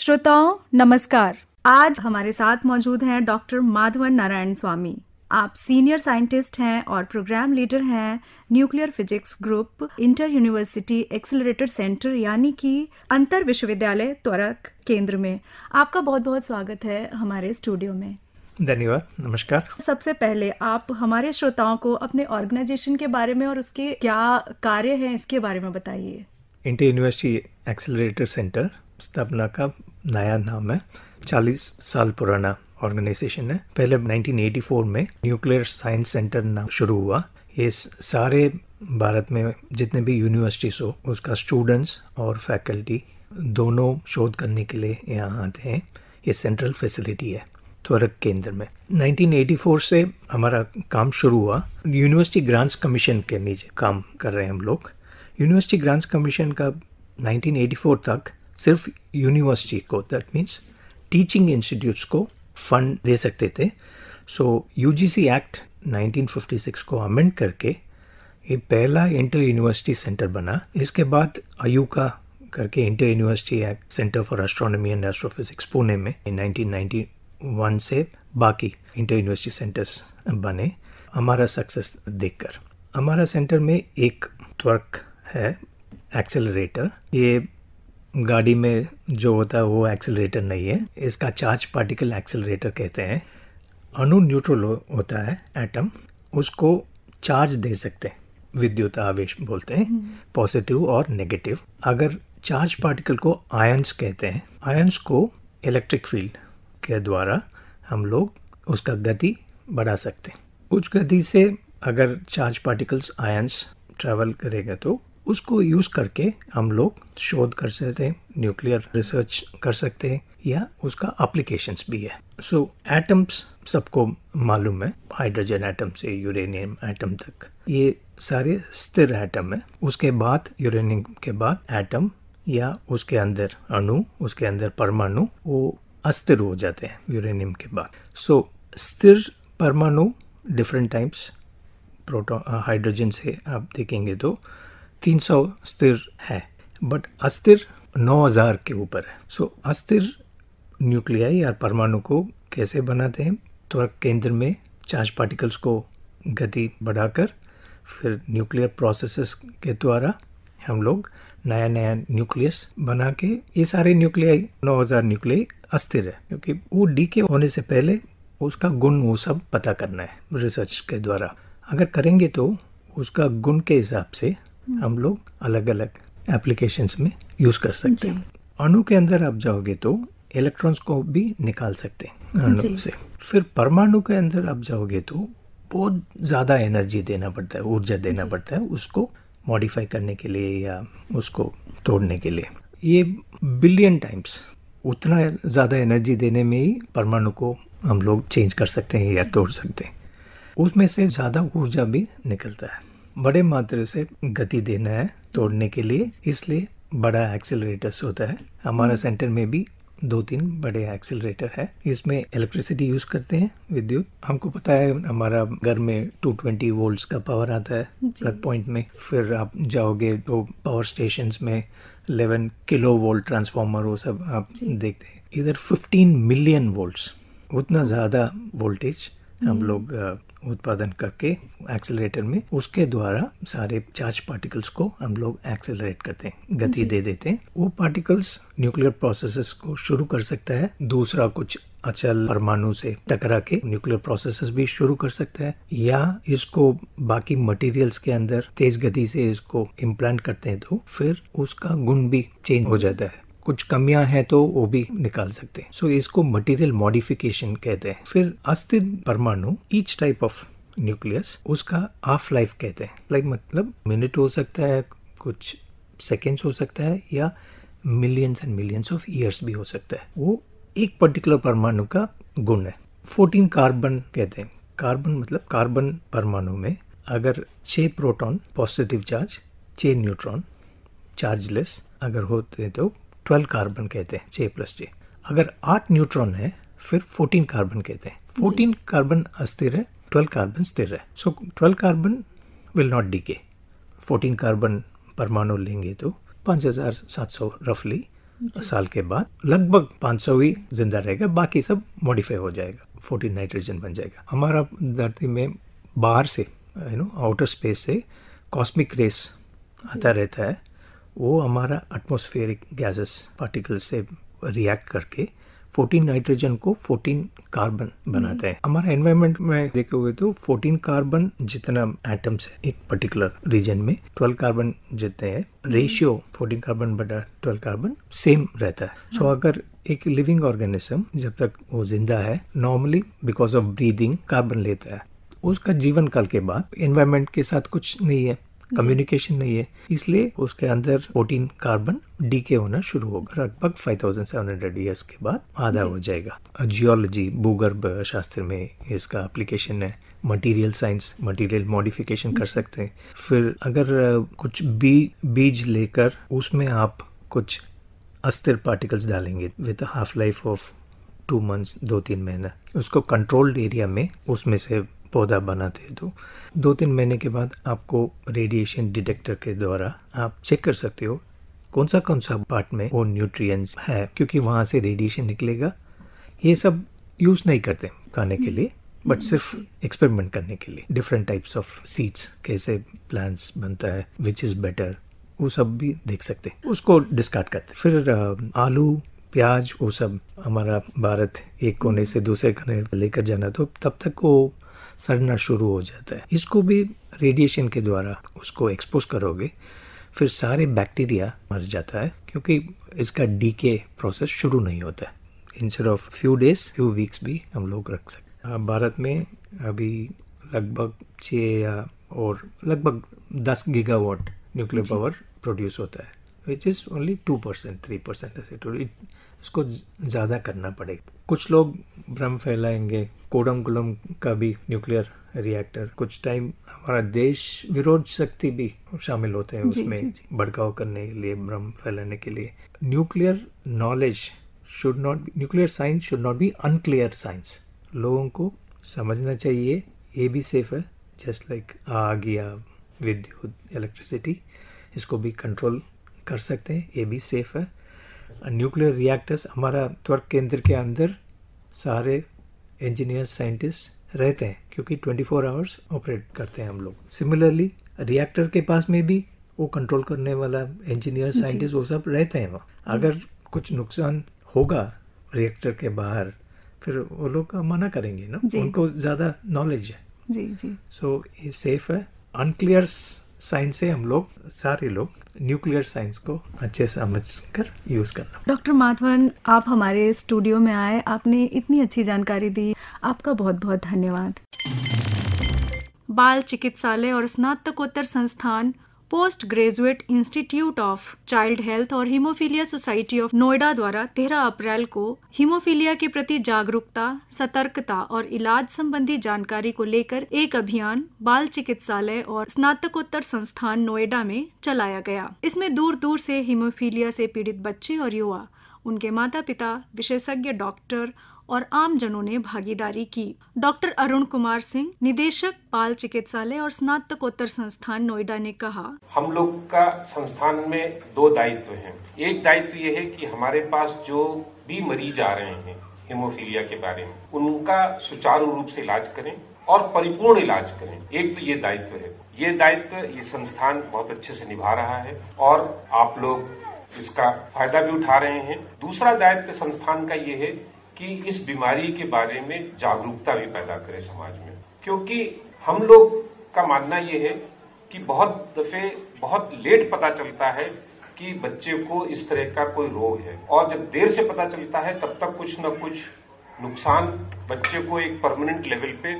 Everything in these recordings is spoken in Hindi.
श्रोताओं नमस्कार। आज हमारे साथ मौजूद हैं डॉक्टर माधवन नारायण स्वामी। आप सीनियर साइंटिस्ट हैं और प्रोग्राम लीडर हैं nuclear physics group inter university accelerator centre यानी कि अंतर विश्वविद्यालय त्वरक केंद्र में। आपका बहुत बहुत स्वागत है हमारे स्टूडियो में। धन्यवाद, नमस्कार। सबसे पहले आप हमारे श्रोताओं को अपने ऑर्गेनाइजेशन के बारे में और उसके क्या कार्य हैं इसके बारे में बताइए। इंटर यूनिवर्सिटी एक्सेलरेटर सेंटर स्थापना का नया नाम है। 40 साल पुराना ऑर्गेनाइजेशन है। पहले 1984 में न्यूक्लियर साइंस सेंटर नाम शुरू हुआ। ये सारे भारत में जितने भी यूनिवर्सिटीज हो उसका स्टूडेंट्स और फैकल्टी दोनों शोध करने के लिए यहाँ आते हैं। ये सेंट्रल फैसिलिटी है त्वरक केंद्र में। 1984 से हमारा काम शुरू हुआ। यूनिवर्सिटी ग्रांट्स कमीशन के नीचे काम कर रहे हैं हम लोग। यूनिवर्सिटी ग्रांट्स कमीशन का 1984 तक सिर्फ यूनिवर्सिटी को, दैट मीन्स टीचिंग इंस्टीट्यूट्स को फंड दे सकते थे। सो यूजीसी एक्ट 1956 को अमेंड करके ये पहला इंटर यूनिवर्सिटी सेंटर बना। इसके बाद अयूका करके inter university act centre for astronomy and astrophysics Pune में 1991 से बाकी इंटर यूनिवर्सिटी सेंटर्स बने। हमारा सक्सेस देखकर हमारा सेंटर में एक त्वरक है एक्सेलरेटर। ये गाड़ी में जो होता है वो एक्सेलरेटर नहीं है, इसका चार्ज पार्टिकल एक्सेलरेटर कहते हैं। अणु न्यूट्रल होता है एटम, उसको चार्ज दे सकते हैं, विद्युत आवेश बोलते हैं, पॉजिटिव और नेगेटिव। अगर चार्ज पार्टिकल को आयंस कहते हैं। आयंस को इलेक्ट्रिक फील्ड के द्वारा हम लोग उसका गति बढ़ा सकते हैं। उच्च गति से अगर चार्ज पार्टिकल्स आयंस ट्रैवल करेगा तो उसको यूज़ करके हम लोग शोध कर सकते हैं, न्यूक्लियर रिसर्च कर सकते हैं या उसका एप्लीकेशंस भी है। सो एटम्स सबको मालूम है, हाइड्रोजन एटम से यूरेनियम एटम तक ये सारे स्थिर एटम है। उसके बाद यूरेनियम के बाद एटम या उसके अंदर अणु, उसके अंदर परमाणु वो अस्थिर हो जाते हैं यूरेनियम के बाद। सो स्थिर परमाणु डिफरेंट टाइप्स, प्रोटॉन हाइड्रोजन से आप देखेंगे तो 300 स्थिर है, बट अस्थिर 9000 के ऊपर है। सो अस्थिर न्यूक्लियाई या परमाणु को कैसे बनाते हैं? त्वरक केंद्र में चार्ज पार्टिकल्स को गति बढ़ाकर फिर न्यूक्लियर प्रोसेसेस के द्वारा हम लोग नया नया न्यूक्लियस बना के, ये सारे न्यूक्लियाई 9000 न्यूक्लियाई अस्थिर है क्योंकि वो डीके होने से पहले उसका गुण वो सब पता करना है रिसर्च के द्वारा। अगर करेंगे तो उसका गुण के हिसाब से हम लोग अलग अलग एप्लीकेशंस में यूज कर सकते हैं। अणु के अंदर आप जाओगे तो इलेक्ट्रॉन्स को भी निकाल सकते हैं अणु से। फिर परमाणु के अंदर आप जाओगे तो बहुत ज़्यादा एनर्जी देना पड़ता है, ऊर्जा देना पड़ता है उसको मॉडिफाई करने के लिए या उसको तोड़ने के लिए। ये बिलियन टाइम्स उतना ज़्यादा एनर्जी देने में ही परमाणु को हम लोग चेंज कर सकते हैं या तोड़ सकते हैं। उसमें से ज़्यादा ऊर्जा भी निकलता है। बड़े मात्रा से गति देना है तोड़ने के लिए, इसलिए बड़ा एक्सेलरेटर्स होता है। हमारा सेंटर में भी 2-3 बड़े एक्सेलरेटर है। इसमें इलेक्ट्रिसिटी यूज करते हैं, विद्युत। हमको पता है हमारा घर में 220 वोल्ट्स का पावर आता है प्लग पॉइंट में। फिर आप जाओगे तो पावर स्टेशंस में 11 किलो वोल्ट ट्रांसफार्मर वो सब आप देखते हैं। इधर 15 मिलियन वोल्ट्स, उतना ज़्यादा वोल्टेज हम लोग उत्पादन करके एक्सेलरेटर में, उसके द्वारा सारे चार्ज पार्टिकल्स को हम लोग एक्सेलरेट करते हैं, गति दे देते हैं। वो पार्टिकल्स न्यूक्लियर प्रोसेसेस को शुरू कर सकता है। दूसरा कुछ अचल परमाणु से टकरा के न्यूक्लियर प्रोसेसेस भी शुरू कर सकता है, या इसको बाकी मटेरियल्स के अंदर तेज गति से इसको इम्प्लांट करते हैं तो फिर उसका गुण भी चेंज हो जाता है। कुछ कमियां हैं तो वो भी निकाल सकते हैं। सो इसको मटेरियल मॉडिफिकेशन कहते हैं। फिर अस्थिर परमाणु, ईच टाइप ऑफ न्यूक्लियस, उसका हाफ लाइफ कहते हैं। लाइक मतलब मिनट हो सकता है, कुछ सेकेंड्स हो सकता है, या millions and millions of years भी हो सकता है। वो एक पर्टिकुलर परमाणु का गुण है। 14 कार्बन कहते हैं। कार्बन मतलब कार्बन परमाणु में अगर 6 proton positive charge, 6 neutron chargeless अगर होते हैं तो 12 कार्बन कहते हैं, 6+6। अगर 8 न्यूट्रॉन है फिर 14 कार्बन कहते हैं। 14 कार्बन अस्थिर है, 12 कार्बन स्थिर है। So 12 carbon will not decay. 14 carbon परमाणु लेंगे तो 5700 रफली साल के बाद लगभग 500 ही जिंदा रहेगा, बाकी सब मॉडिफाई हो जाएगा, 14 नाइट्रोजन बन जाएगा। हमारा धरती में बाहर से आउटर स्पेस से कॉस्मिक रेस आता रहता है, वो हमारा एटमॉस्फेरिक गैसेस पार्टिकल्स से रिएक्ट करके 14 नाइट्रोजन को 14 कार्बन बनाते हैं। हमारा एनवायरनमेंट में देखोगे तो 14 कार्बन जितना एटम्स है एक पर्टिकुलर रीजन में, 12 कार्बन जितने हैं, रेशियो 14 कार्बन बटा 12 कार्बन सेम रहता है। सो अगर एक लिविंग ऑर्गेनिज्म जब तक वो जिंदा है, normally because of breathing carbon लेता है, उसका जीवन काल के बाद एनवायरनमेंट के साथ कुछ नहीं है, कम्युनिकेशन नहीं है, इसलिए उसके अंदर 14 कार्बन डीके होना शुरू होगा। लगभग 5700 ईयर्स के बाद आधा हो जाएगा। जियोलॉजी, भूगर्भ शास्त्र में इसका एप्लीकेशन है। मटेरियल साइंस, मटेरियल मॉडिफिकेशन कर सकते हैं। फिर अगर कुछ बीज लेकर उसमें आप कुछ अस्थिर पार्टिकल्स डालेंगे with half life of 2 months, 2-3 महीना, उसको कंट्रोल्ड एरिया में उसमें से पौधा बनाते हैं, तो 2-3 महीने के बाद आपको रेडिएशन डिटेक्टर के द्वारा आप चेक कर सकते हो कौन सा पार्ट में वो न्यूट्रिएंट्स है, क्योंकि वहाँ से रेडिएशन निकलेगा। ये सब यूज नहीं करते खाने के लिए, बट सिर्फ एक्सपेरिमेंट करने के लिए। डिफरेंट टाइप्स ऑफ सीड्स, कैसे प्लांट्स बनता है, विच इज बेटर, वो सब भी देख सकते हैं, उसको डिस्कार्ड करते। फिर आलू, प्याज, वो सब हमारा भारत एक कोने से दूसरे कोने लेकर जाना, तो तब तक वो सड़ना शुरू हो जाता है। इसको भी रेडिएशन के द्वारा उसको एक्सपोज करोगे, फिर सारे बैक्टीरिया मर जाता है, क्योंकि इसका डीके प्रोसेस शुरू नहीं होता है। Instead of few days, few weeks भी हम लोग रख सकते हैं। भारत में अभी लगभग 6 और लगभग 10 गीगावाट न्यूक्लियर पावर प्रोड्यूस होता है, विच इज़ ओनली 2%, 3% ऐसे। तो इसको ज़्यादा करना पड़ेगा। कुछ लोग भ्रम फैलाएंगे, कोडम का भी न्यूक्लियर रिएक्टर, कुछ टाइम हमारा देश विरोध शक्ति भी शामिल होते हैं उसमें, भड़काव करने के लिए, भ्रम फैलाने के लिए। Nuclear knowledge should not be, nuclear science should not be unclear science. लोगों को समझना चाहिए ये भी सेफ है, जस्ट लाइक आग या विद्युत, इलेक्ट्रिसिटी, इसको भी कंट्रोल कर सकते हैं, ये भी सेफ है। न्यूक्लियर रिएक्टर्स हमारा त्वरक केंद्र के अंदर सारे इंजीनियर्स, साइंटिस्ट रहते हैं, क्योंकि 24 आवर्स ऑपरेट करते हैं हम लोग। सिमिलरली रिएक्टर के पास में भी वो कंट्रोल करने वाला इंजीनियर, साइंटिस्ट, वो सब रहते हैं वहाँ। अगर कुछ नुकसान होगा रिएक्टर के बाहर, फिर वो लोग मना करेंगे ना, उनको ज़्यादा नॉलेज है। जी। सो ये सेफ है। अनक्लियर साइंस से हम लोग, सारे लोग न्यूक्लियर साइंस को अच्छे से समझकर यूज करना। डॉक्टर माधवन, आप हमारे स्टूडियो में आए, आपने इतनी अच्छी जानकारी दी, आपका बहुत बहुत धन्यवाद। बाल चिकित्सालय और स्नातकोत्तर संस्थान post graduate institute of child health और हीमोफीलिया सोसाइटी ऑफ नोएडा द्वारा 13 अप्रैल को हीमोफीलिया के प्रति जागरूकता, सतर्कता और इलाज संबंधी जानकारी को लेकर एक अभियान बाल चिकित्सालय और स्नातकोत्तर संस्थान नोएडा में चलाया गया। इसमें दूर दूर से हीमोफीलिया से पीड़ित बच्चे और युवा, उनके माता पिता, विशेषज्ञ डॉक्टर और आम जनों ने भागीदारी की। डॉक्टर अरुण कुमार सिंह, निदेशक बाल चिकित्सालय और स्नातकोत्तर संस्थान नोएडा ने कहा, हम लोग का संस्थान में 2 दायित्व हैं। एक दायित्व ये है कि हमारे पास जो भी मरीज आ रहे हैं हीमोफीलिया के बारे में, उनका सुचारू रूप से इलाज करें और परिपूर्ण इलाज करें। एक तो ये दायित्व है। ये दायित्व ये संस्थान बहुत अच्छे से निभा रहा है और आप लोग इसका फायदा भी उठा रहे हैं। दूसरा दायित्व संस्थान का ये है कि इस बीमारी के बारे में जागरूकता भी पैदा करें समाज में, क्योंकि हम लोग का मानना ये है कि बहुत दफे बहुत लेट पता चलता है कि बच्चे को इस तरह का कोई रोग है, और जब देर से पता चलता है तब तक कुछ न कुछ नुकसान बच्चे को एक परमानेंट लेवल पे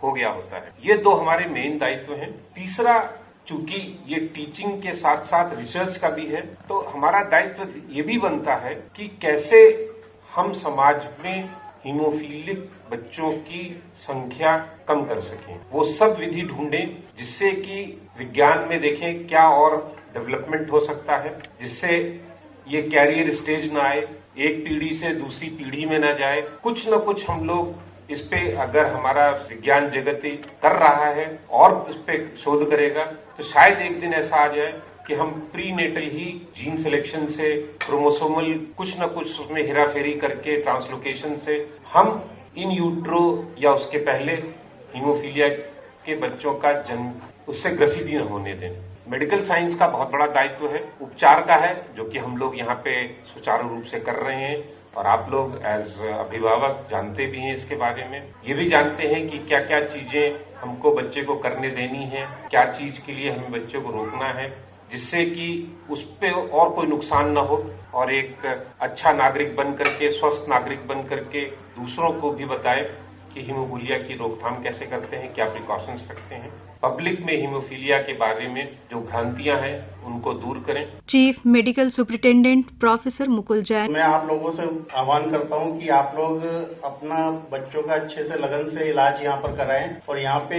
हो गया होता है। ये 2 हमारे मेन दायित्व हैं। तीसरा, चूंकि ये टीचिंग के साथ साथ रिसर्च का भी है, तो हमारा दायित्व ये भी बनता है कि कैसे हम समाज में हीमोफीलिक बच्चों की संख्या कम कर सकें। वो सब विधि ढूंढें जिससे कि विज्ञान में देखें क्या और डेवलपमेंट हो सकता है, जिससे ये कैरियर स्टेज ना आए, एक पीढ़ी से दूसरी पीढ़ी में ना जाए। कुछ न कुछ हम लोग इस पे, अगर हमारा विज्ञान जगत कर रहा है और इस पे शोध करेगा, तो शायद एक दिन ऐसा आ जाए कि हम प्री नेटल ही जीन सिलेक्शन से, क्रोमोसोमल कुछ न कुछ उसमें हेराफेरी करके, ट्रांसलोकेशन से हम इन यूट्रो या उसके पहले हीमोफीलिया के बच्चों का जन्म उससे ग्रसित ही न होने दें। मेडिकल साइंस का बहुत बड़ा दायित्व है, उपचार का है, जो कि हम लोग यहाँ पे सुचारू रूप से कर रहे हैं और आप लोग एज अभिभावक जानते भी हैं इसके बारे में। ये भी जानते हैं कि क्या क्या चीजें हमको बच्चे को करने देनी है, क्या चीज के लिए हमें बच्चे को रोकना है, जिससे कि उस पे और कोई नुकसान ना हो और एक अच्छा नागरिक बन करके, स्वस्थ नागरिक बन करके दूसरों को भी बताए कि हीमोफीलिया की रोकथाम कैसे करते हैं, क्या प्रिकॉशंस रखते हैं। पब्लिक में हीमोफीलिया के बारे में जो भ्रांतियां हैं उनको दूर करें। Chief medical superintendent professor Mukul Jain. मैं आप लोगों से आह्वान करता हूं कि आप लोग अपना बच्चों का अच्छे से लगन से इलाज यहाँ पर कराएं और यहाँ पे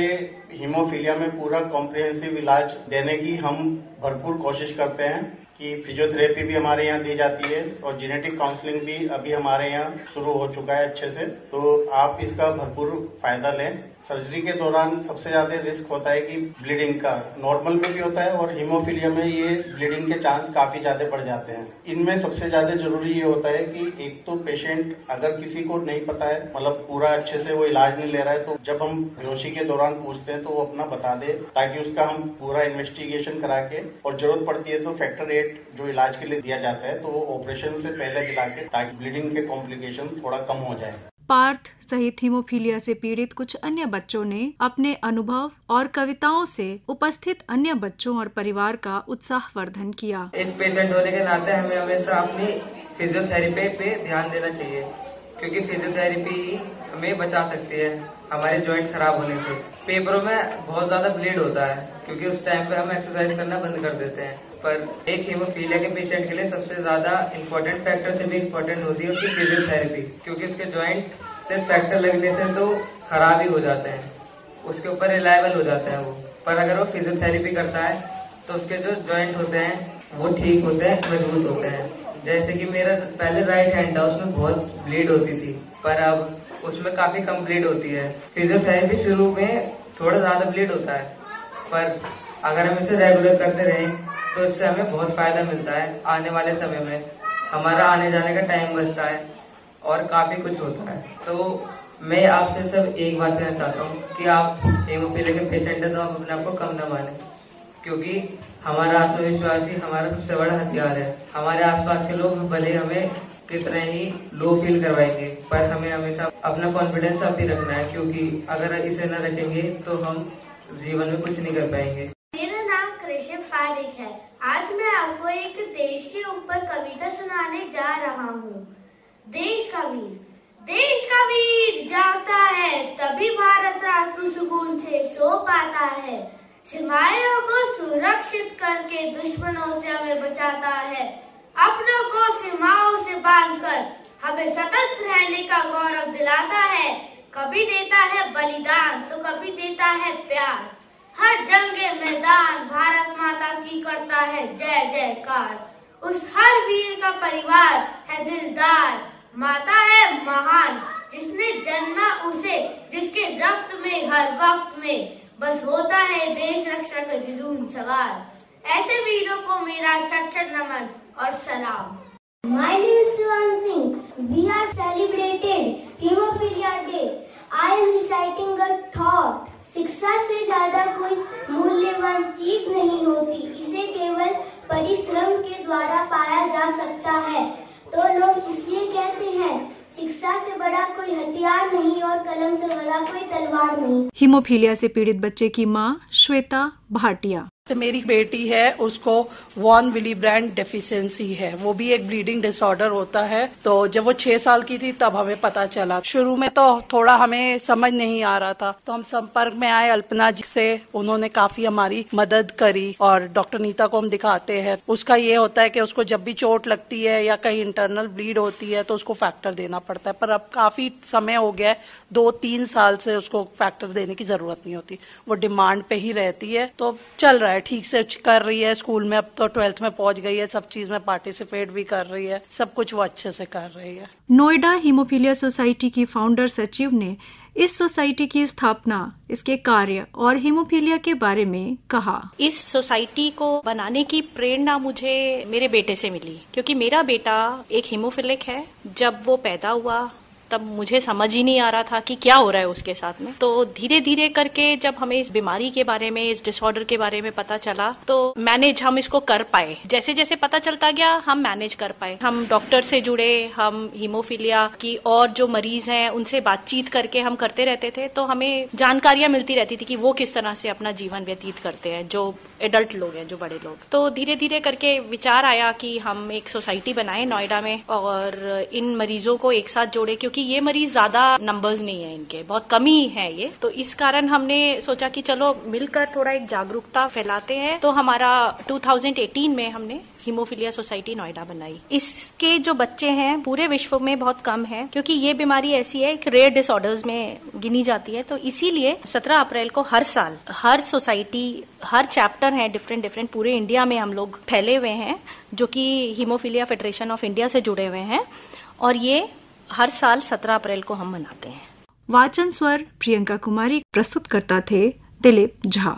हीमोफीलिया में पूरा कॉम्प्रिहेंसिव इलाज देने की हम भरपूर कोशिश करते हैं कि फिजियोथेरेपी भी हमारे यहाँ दी जाती है और जेनेटिक काउंसलिंग भी अभी हमारे यहाँ शुरू हो चुका है अच्छे से, तो आप इसका भरपूर फायदा लें। सर्जरी के दौरान सबसे ज्यादा रिस्क होता है कि ब्लीडिंग का, नॉर्मल में भी होता है और हीमोफीलिया में ये ब्लीडिंग के चांस काफी ज्यादा बढ़ जाते हैं। इनमें सबसे ज्यादा जरूरी ये होता है कि एक तो पेशेंट अगर किसी को नहीं पता है, मतलब पूरा अच्छे से वो इलाज नहीं ले रहा है, तो जब हम बेहोशी के दौरान पूछते हैं तो वो अपना बता दे, ताकि उसका हम पूरा इन्वेस्टिगेशन करा के और जरूरत पड़ती है तो फैक्टर 8 जो इलाज के लिए दिया जाता है तो वो ऑपरेशन से पहले दिला के, ताकि ब्लीडिंग के कॉम्प्लिकेशन थोड़ा कम हो जाए। पार्थ सहित हीमोफीलिया से पीड़ित कुछ अन्य बच्चों ने अपने अनुभव और कविताओं से उपस्थित अन्य बच्चों और परिवार का उत्साहवर्धन किया। एक पेशेंट होने के नाते हमें हमेशा अपनी फिजियोथेरेपी पे ध्यान देना चाहिए, क्योंकि फिजियोथेरेपी ही हमें बचा सकती है हमारे जॉइंट खराब होने से। पेपरों में बहुत ज्यादा ब्लीड होता है क्योंकि उस टाइम पे हम एक्सरसाइज करना बंद कर देते हैं, पर एक हीमोफीलिया के पेशेंट के लिए सबसे ज्यादा इम्पोर्टेंट फैक्टर से भी इम्पोर्टेंट होती है उसकी फिजियोथेरेपी, क्योंकि उसके जॉइंट सिर्फ फैक्टर लगने से तो खराब ही हो जाते हैं, उसके ऊपर रिलायबल हो जाते हैं वो, पर अगर वो फिजियोथेरेपी करता है तो उसके जो जॉइंट होते हैं वो ठीक होते हैं, मजबूत होते हैं। जैसे कि मेरा पहले राइट हैंड था, उसमें बहुत ब्लीड होती थी, पर अब उसमें काफी कम ब्लीड होती है। फिजियोथेरेपी शुरू में थोड़ा ज्यादा ब्लीड होता है, पर अगर हम इसे रेगुलर करते रहें तो इससे हमें बहुत फायदा मिलता है। आने वाले समय में हमारा आने जाने का टाइम बचता है और काफी कुछ होता है। तो मैं आपसे सब एक बात कहना चाहता हूँ कि आप हीमोफीलिया के पेशेंट है तो आप अपने आप को कम न माने, क्योंकि हमारा आत्मविश्वास ही हमारा सबसे बड़ा हथियार है। हमारे आसपास के लोग भले हमें कितने ही लो फील करवाएंगे, पर हमें हमेशा अपना कॉन्फिडेंस अप ही रखना है, क्योंकि अगर इसे न रखेंगे तो हम जीवन में कुछ नहीं कर पाएंगे। मेरा नाम कृषिप पारिक है। आज मैं आपको एक देश के ऊपर कविता सुनाने जा रहा हूँ। देश का वीर जागता है, तभी भारत रात को सुकून से सो पाता है। सीमाओं को सुरक्षित करके दुश्मनों से हमें बचाता है। अपनों को सीमाओं से बांधकर हमें सतत रहने का गौरव दिलाता है। कभी देता है बलिदान तो कभी देता है प्यार। हर जंगे मैदान भारत माता की करता है जय जयकार। उस हर वीर का परिवार है दिलदार। माता है महान जिसने जन्मा उसे, जिसके रक्त में हर वक्त में बस होता है देश रक्षा का जुनून सवार। ऐसे वीरों को मेरा सच्चा नमन और सलाम। My name is Sivan Singh. We are celebrated Hemophilia Day. I am reciting a thought. शिक्षा से ज्यादा कोई मूल्यवान चीज नहीं होती, इसे केवल परिश्रम के द्वारा पाया जा सकता है। तो लोग इसलिए कहते हैं शिक्षा से बड़ा कोई हथियार नहीं और कलम से बड़ा कोई तलवार नहीं। हीमोफीलिया से पीड़ित बच्चे की मां श्वेता भाटिया। तो मेरी बेटी है, उसको वॉन विली ब्रांड डेफिशिएंसी है, वो भी एक ब्लीडिंग डिसऑर्डर होता है। तो जब वो 6 साल की थी तब हमें पता चला। शुरू में तो थोड़ा हमें समझ नहीं आ रहा था, तो हम संपर्क में आए अल्पना जी से, उन्होंने काफी हमारी मदद करी और डॉक्टर नीता को हम दिखाते हैं। उसका ये होता है कि उसको जब भी चोट लगती है या कहीं इंटरनल ब्लीड होती है तो उसको फैक्टर देना पड़ता है, पर अब काफी समय हो गया है, 2-3 साल से उसको फैक्टर देने की जरूरत नहीं होती, वो डिमांड पे ही रहती है। तो चल रहा है, ठीक से कर रही है। स्कूल में अब तो 12th में पहुंच गई है, सब चीज में पार्टिसिपेट भी कर रही है, सब कुछ वो अच्छे से कर रही है। नोएडा हीमोफीलिया सोसाइटी की फाउंडर सचिव ने इस सोसाइटी की स्थापना, इसके कार्य और हीमोफीलिया के बारे में कहा। इस सोसाइटी को बनाने की प्रेरणा मुझे मेरे बेटे से मिली, क्योंकि मेरा बेटा एक हीमोफिलिक है। जब वो पैदा हुआ तब मुझे समझ ही नहीं आ रहा था कि क्या हो रहा है उसके साथ में। तो धीरे धीरे करके जब हमें इस बीमारी के बारे में, इस डिसऑर्डर के बारे में पता चला, तो मैनेज हम इसको कर पाए। जैसे जैसे पता चलता गया हम मैनेज कर पाए। हम डॉक्टर से जुड़े, हम हीमोफीलिया की और जो मरीज हैं उनसे बातचीत करके हम करते रहते थे, तो हमें जानकारियां मिलती रहती थी कि वो किस तरह से अपना जीवन व्यतीत करते हैं, जो एडल्ट लोग हैं, जो बड़े लोग। तो धीरे धीरे करके विचार आया कि हम एक सोसाइटी बनाएं नोएडा में और इन मरीजों को एक साथ जोड़े, क्योंकि ये मरीज ज्यादा नंबर्स नहीं है, इनके बहुत कमी है ये। तो इस कारण हमने सोचा कि चलो मिलकर थोड़ा एक जागरूकता फैलाते हैं। तो हमारा 2018 में हमने हीमोफीलिया सोसाइटी नोएडा बनाई। इसके जो बच्चे हैं पूरे विश्व में बहुत कम हैं, क्योंकि ये बीमारी ऐसी है कि रेयर डिसऑर्डर्स में गिनी जाती है। तो इसीलिए 17 अप्रैल को हर साल हर सोसाइटी, हर चैप्टर है डिफरेंट पूरे इंडिया में हम लोग फैले हुए हैं, जो कि हीमोफीलिया फेडरेशन ऑफ इंडिया से जुड़े हुए हैं, और ये हर साल 17 अप्रैल को हम मनाते हैं। वाचन स्वर प्रियंका कुमारी, प्रस्तुत करता थे दिलीप झा।